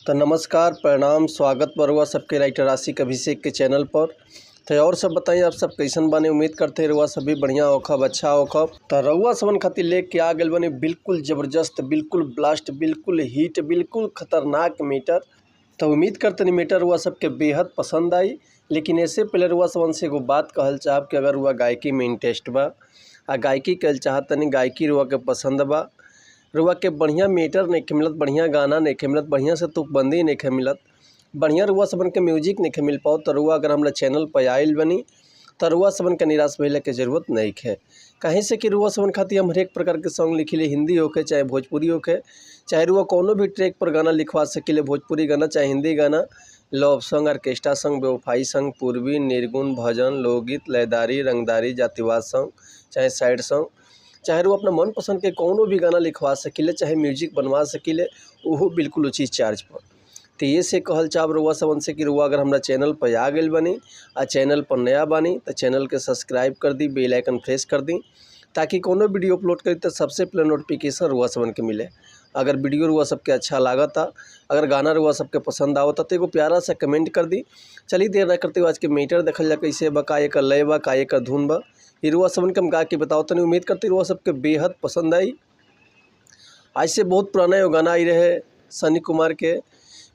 तो नमस्कार, प्रणाम, स्वागत बरुआ सबके राइटर आशिक अभिषेक के चैनल पर। तो और सब बताइए आप सब कैसन बने। उम्मीद करते रहुआ सभी बढ़िया होखब, अच्छा होखब। तो रउआ सबन खातिर लेके आ गए बने बिल्कुल ज़बरदस्त, बिल्कुल ब्लास्ट, बिल्कुल हिट, बिल्कुल खतरनाक मीटर। तो उम्मीद करते नहीं मीटर हुआ सबके बेहद पसंद आई। लेकिन ऐसे पहले रुआ सबन से एगो बात कहल चाहब कि अगर हुआ गायकी में इंटरेस्ट बा आ गायकी कहल चाहतनी, गायकी रुआ के पसंद बा, रुआ के बढ़िया मीटर नहीं मिलत, बढ़िया गाना नहीं मिलत, बढ़िया से तुकबंदी नहीं मिलत, बढ़िया रुआ सबन के म्यूजिक नहीं मिल पाओ, तो रुआ अगर हमारे चैनल पर आयल बनी तो रुआ सबन के निराश भइले के जरूरत नहीं है। कहीं से कि रुआ सबन खातिर हम हर एक प्रकार के सॉन्ग लिखिले, हिंदी होके चाहे भोजपुरी होके, चाहे रुआ कोनो भी ट्रैक पर गाना लिखवा सकिले, भोजपुरी गाना चाहे हिंदी गाना, लव सॉन्ग, ऑर्केस्ट्रा सॉन्ग, बेवफाई सॉन्ग, पूर्वी, निर्गुण, भजन, लोकगीत, लयदारी, रंगदारी, जातिवाद सॉन्ग, चाहे सैड सॉन्ग, चाहे वो अपना मनपसंद के कोनो भी गाना लिखवा सकिले, चाहे म्यूजिक बनवा सकिले, वो बिल्कुल उचित चार्ज पर। तो ये से कहल चाहब रुआ सबन से कि रुआ अगर हमारा चैनल पर आ गए बनी आ चैनल पर नया बानी तो चैनल के सब्सक्राइब कर दी, बेल आइकन प्रेस कर दी, ताकि कोनो वीडियो अपलोड करी तो सबसे पहले नोटिफिकेशन रुआ सबन के मिले। अगर वीडियो रुआ सबके अच्छा लागता, अगर गाना रुआ सबके पसंद आवता तो एगो प्यारा सा कमेंट कर दी। चलिए देर ना करते हुए आज के मीटर देखल जा कैसे बा, का एकर लय बा, का एकर धुन बा, ये रुआ सबन के हम गा के बताओ। तो उम्मीद करती रुआ सबके बेहद पसंद आई। आज से बहुत पुराना एगो गाना आई रहे सनी कुमार के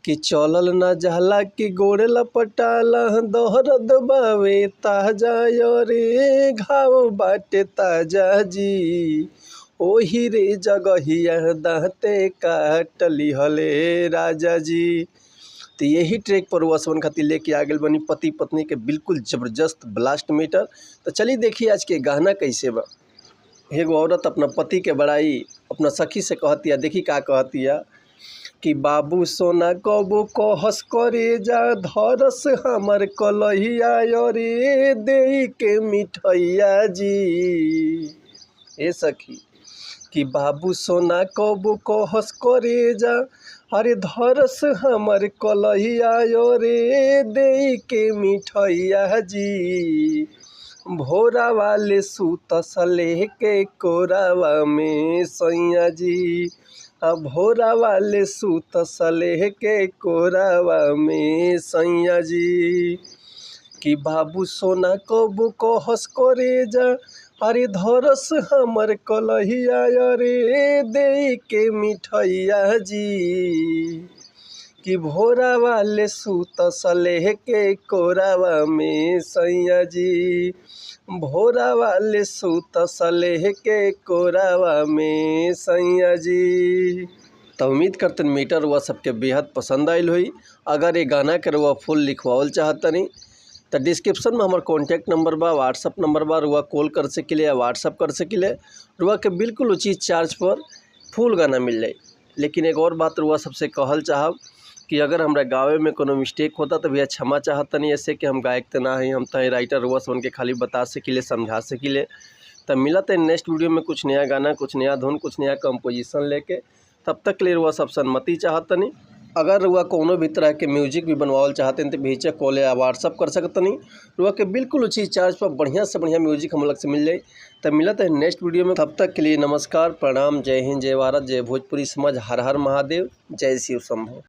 कि चलल ना जहला कि गोड़ लपटाला, दोहरद बावे ताजा रे घाव बाटे ताजा जी, ओही रे जगहिया दाँते काटली हले राजा जी। तो यही ट्रैक पर रुआ सबन खातिर लेके आ गए बनी पति पत्नी के बिल्कुल ज़बरदस्त ब्लास्ट मीटर। तो चलिए देखिए आज के गाना कैसे बा। एगो औरत अपना पति के बड़ाई अपना सखी से कहतिया, देखी का कहतिया कि बाबू सोना कबो कहस करे जा, धरस हमर कलहिया रे दे के मिठैया जी। ए सखी कि बाबू सोना कबो कहस करे जा, अरे धरस हमर कलहिया रे दे के मिठैया जी। भोरा वाले सूतस लेके कोरावा में सैया जी, भोरा वाले सूतस लेके कोरावा में सैया जी। कि बाबू सोना कबो कहस करे जा, अरे धरस हमर कलहिया रे दे के मिठैया जी। कि भोरा वाले सूतस लेके कोरावा में सैया जी, भोरा वाले सूतस लेके कोरावा में सैया जी। तो उम्मीद करते मीटर हुआ सबके बेहद पसंद आयल हुई। अगर ये गाना के रुआ फुल लिखवावल चाहतनी तो डिस्क्रिप्शन में हमार कॉन्टैक्ट नंबर बा, व्हाट्सअप नंबर बा, रुआ कॉल कर सकिले या व्हाट्सअप कर सकिले, रुआ के बिल्कुल उचित चार्ज पर फुल गाना मिल जाए। लेकिन एक और बात रुआ सबसे कहल चाहब कि अगर हमरा गावे में कोनो मिस्टेक होता तो भैया क्षमा चाहतनी, ऐसे कि हम गायक तो ना है, हम तो राइटर रुआ सबन के खाली बता सकिले, समझा सकिले। तो मिलत है नेक्स्ट वीडियो में कुछ नया गाना, कुछ नया धुन, कुछ नया कंपोजिशन लेके। तब तक के लिए रुआ सब सन्मति चाहतनी। अगर रुआ कोनो भी तरह के म्यूजिक भी बनवावल चाहते हैं तो बेहिचक कॉल या व्हाट्सअप कर सकतनी, रुआ के बिल्कुल उचित चार्ज पर बढ़िया से बढ़िया म्यूजिक हम लोग से मिल जाए। तब मिलत है नेक्स्ट वीडियो में। तब तक के लिए नमस्कार, प्रणाम, जय हिंद, जय भारत, जय भोजपुरी समाज, हर हर महादेव, जय शिव शंभो।